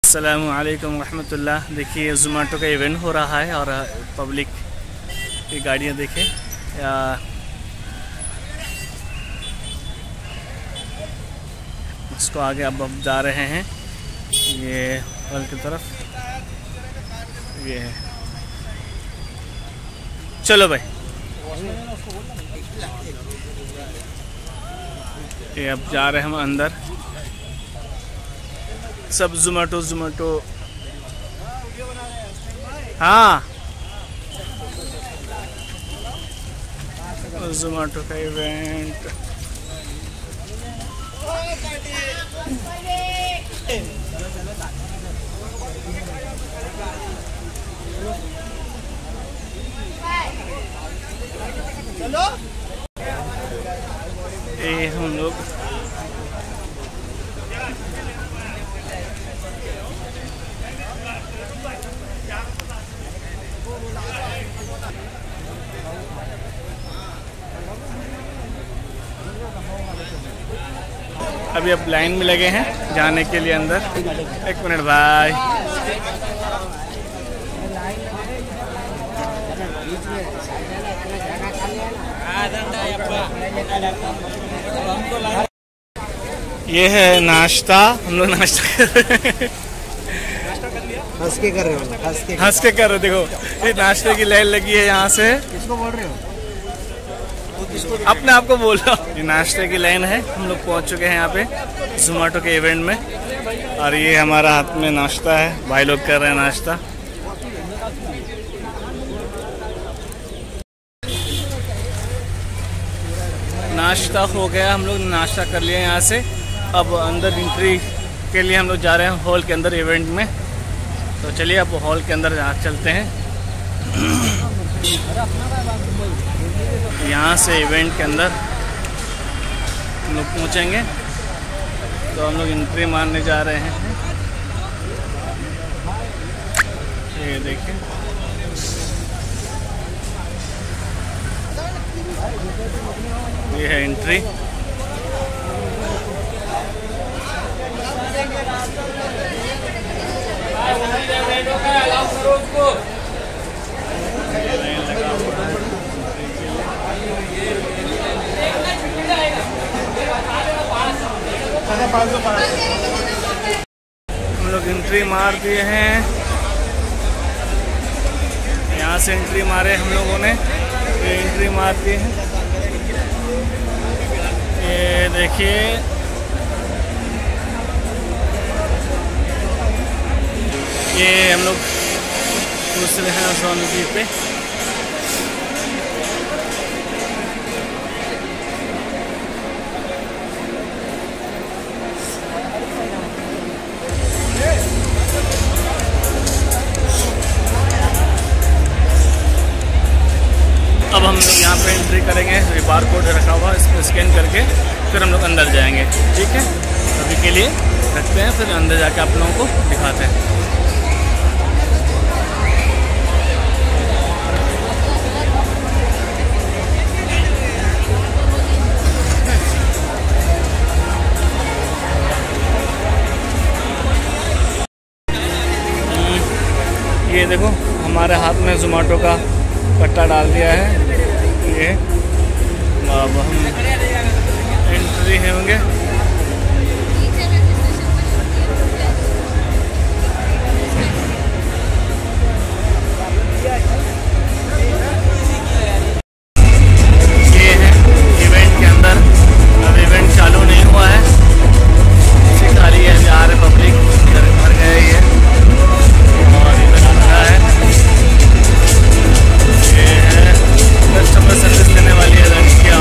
अस्सलामुअलैकुम रहमतुल्लाह। देखिए ज़ोमैटो का इवेंट हो रहा है और पब्लिक की गाड़ियाँ देखें इसको आगे अब जा रहे हैं ये हॉल की तरफ। ये है, चलो भाई ये अब जा रहे हैं हम अंदर। सब ज़ोमैटो हाँ ज़ोमैटो का इवेंट। चलो ये हम लोग अभी अब लाइन में लगे हैं जाने के लिए अंदर। एक मिनट भाई, ये है नाश्ता। हम लोग नाश्ता कर रहे हैं। हंस के कर रहे हो? हंस के कर रहे हो। देखो ये नाश्ते की लाइन लगी है यहाँ से। किसको बोल रहे हो? अपने आप को बोल रहा हूँ। ये नाश्ते की लाइन है। हम लोग पहुँच चुके हैं यहाँ पे ज़ोमैटो के इवेंट में और ये हमारा हाथ में नाश्ता है। भाई लोग कर रहे हैं नाश्ता। नाश्ता हो गया, हम लोग नाश्ता कर लिया यहाँ से। अब अंदर एंट्री के लिए हम लोग जा रहे हैं हॉल के अंदर इवेंट में। तो चलिए अब हॉल के अंदर चलते हैं। यहाँ से इवेंट के अंदर हम लोग पहुँचेंगे तो हम लोग एंट्री मारने जा रहे हैं। ये देखिए ये है एंट्री। हम लोग एंट्री मार दिए हैं। यहाँ से एंट्री मारे हम लोगों ने। ये एंट्री मार दी है। ये देखिए ये हम लोग दूसरे हैं सोनू जी पे। अब हम लोग यहाँ पे एंट्री करेंगे। ये बार कोड रखा हुआ, इसको स्कैन करके फिर हम लोग अंदर जाएंगे। ठीक है, अभी के लिए रखते हैं, फिर अंदर जाके आप लोगों को दिखाते हैं। ये देखो हमारे हाथ में ज़ोमैटो का पट्टा डाल दिया है। ये अब हम एंट्री होंगे। ये है इवेंट के अंदर। अब इवेंट चालू नहीं हुआ है, खाली है। आ रहे पब्लिक इधर भर गए ये और इधर रखा है। ये है कस्टमर सर्विस देने वाली है लड़कियाँ।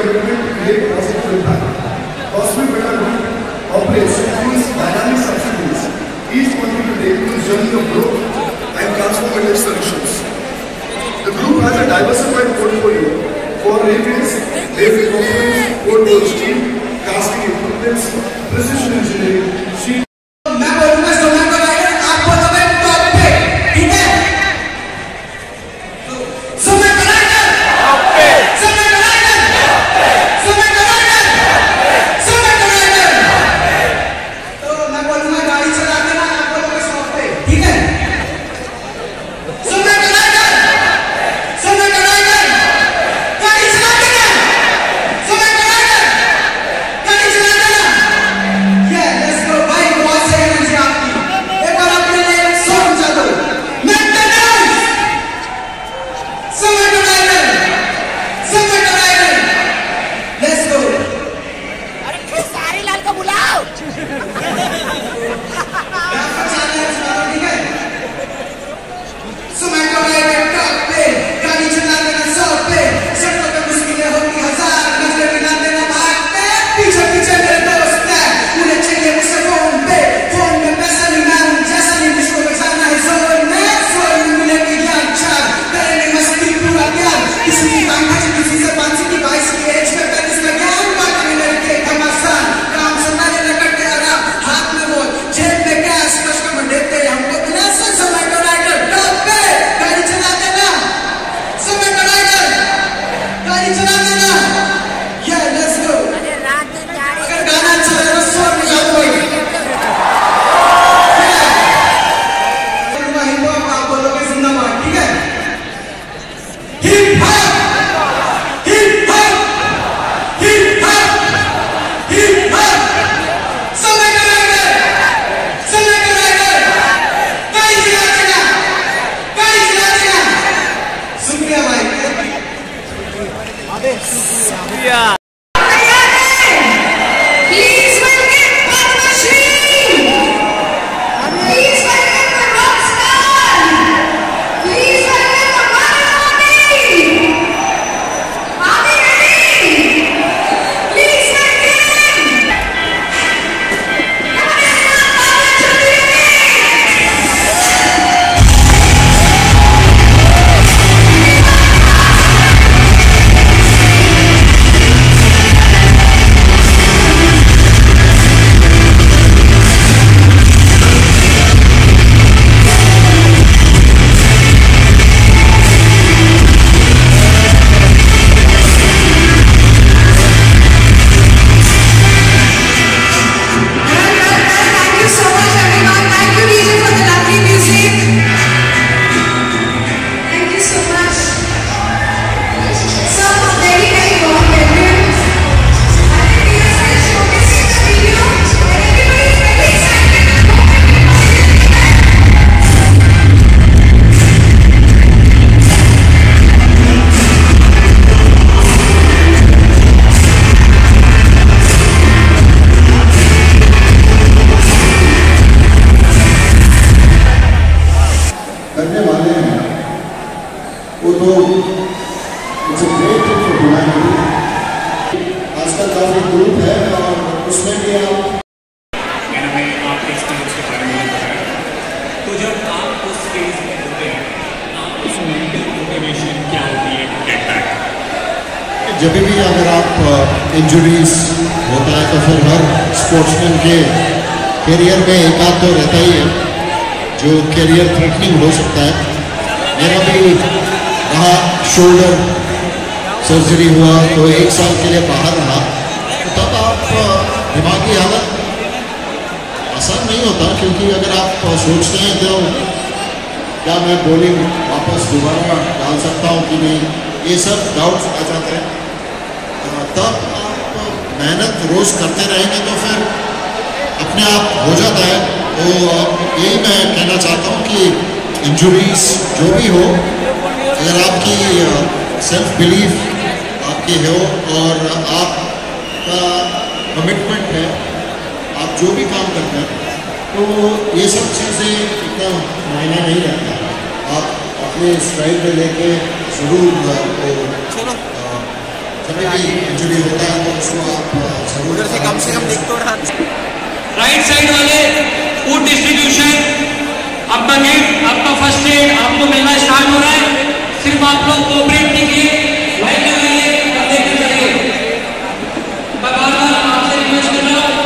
equipment to create positive impact. Cosmic Beta Group operates through dynamic subsidiaries, each contributing to the journey of growth and transformative solutions. The group has a diversified portfolio for railways, heavy components, portable steel, casting equipment, precision engineering, sheet. जब भी अगर आप injuries होता है तो फिर हर sportsman के career में एक आध तो रहता ही है जो करियर थ्रेटनिंग हो सकता है। मेरा भी रहा, शोल्डर सर्जरी हुआ तो 1 साल के लिए बाहर रहा, तो तब आप दिमागी हालत आसान नहीं होता, क्योंकि अगर आप सोचते हैं तो क्या मैं बॉलिंग वापस दोबारा डाल सकता हूँ कि नहीं, ये सब डाउट्स आ जाते हैं। तब आप मेहनत रोज़ करते रहेंगे तो फिर अपने आप हो जाता है। तो यही मैं कहना चाहता हूँ कि इंजरीज जो भी हो, अगर आपकी सेल्फ बिलीफ आपकी हो और आपका कमिटमेंट है, आप जो भी काम करते हैं, तो ये सब चीज़ें इतना मायना नहीं रखता। आप अपने स्ट्राइक में लेके ज़रूर कभी भी इंजरी होता है तो उसको आप उधर से कम दिख तो रहा। राइट साइड वाले फूड डिस्ट्रीब्यूशन, आपका गिफ्ट, आपका फर्स्ट एड आपको मिलना स्टार्ट हो रहा है। सिर्फ आप लोग कोऑपरेट कीजिए, लाइन लगाइए और देखते जाइए। मैं बार-बार आपसे रिक्वेस्ट कर रहा हूँ,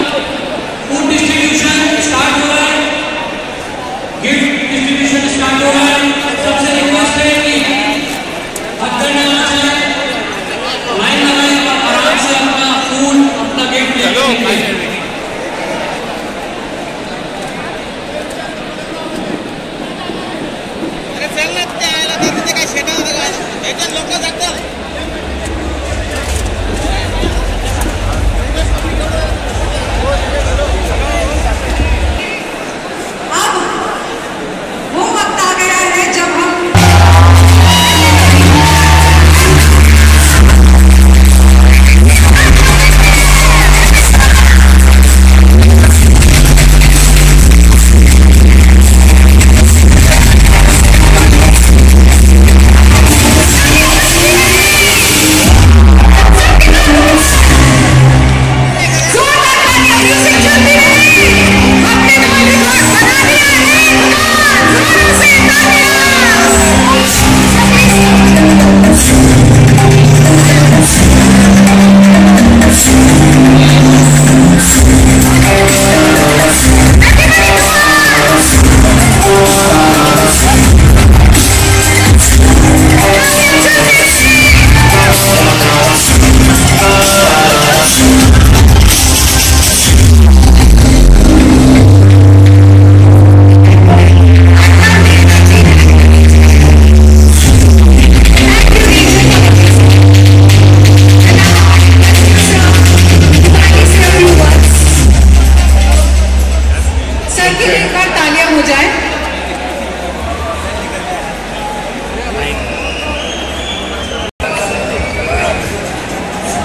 फूड डिस्ट्रीब्यूशन स्टार्ट हो रहा है, गिफ्ट डिस्ट्रीब्यूशन स्टार्ट हो रहा है। सबसे रिक्वेस्ट है कि हत्या ना मचाएं, लाइन लगाएं और आराम से अपना फूड, अपना गिफ्ट ले।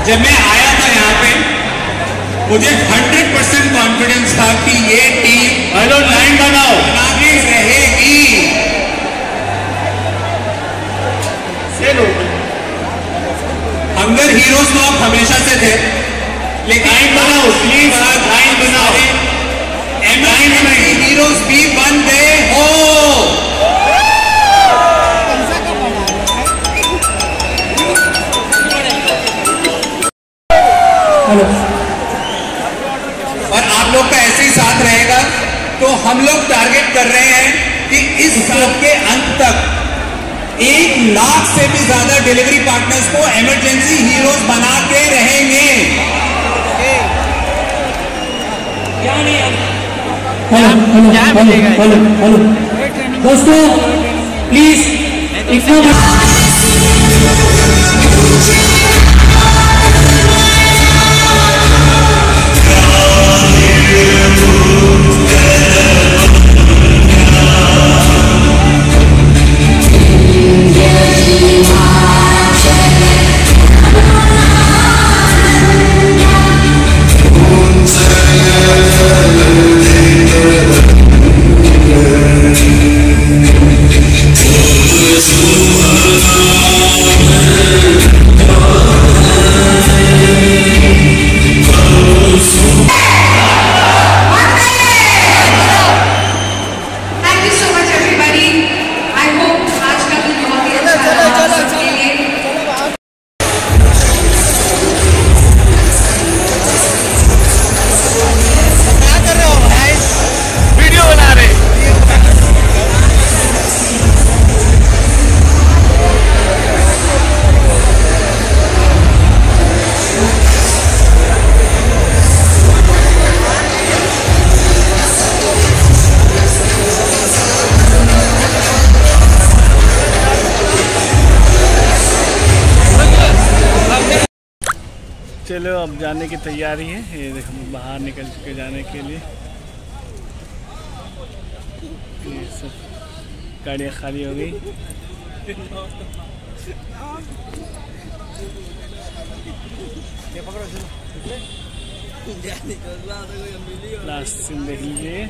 जब मैं आया था यहाँ पे मुझे 100% कॉन्फिडेंस था कि ये टीम लाइन बनाओ आगे रहेगी। हंगर हीरोज तो आप हमेशा से थे, लेकिन लाइन बनाओ प्लीज, लाइन बनाओ। एमआईएम हीरोज भी बन गए हो। और आप लोग का ऐसे ही साथ रहेगा तो हम लोग टारगेट कर रहे हैं कि इस साल के अंत तक 1 लाख से भी ज्यादा डिलीवरी पार्टनर्स को इमरजेंसी हीरोज बना के रहेंगे। हेलो दोस्तों प्लीज इतना चलो अब जाने की तैयारी है। ये देखो हम बाहर निकल चुके जाने के लिए। ये सब गाड़ियाँ खाली हो गई। लास्ट सीन देख लीजिए।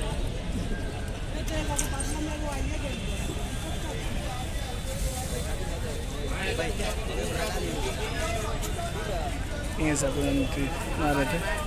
ये सब मार रहे थे।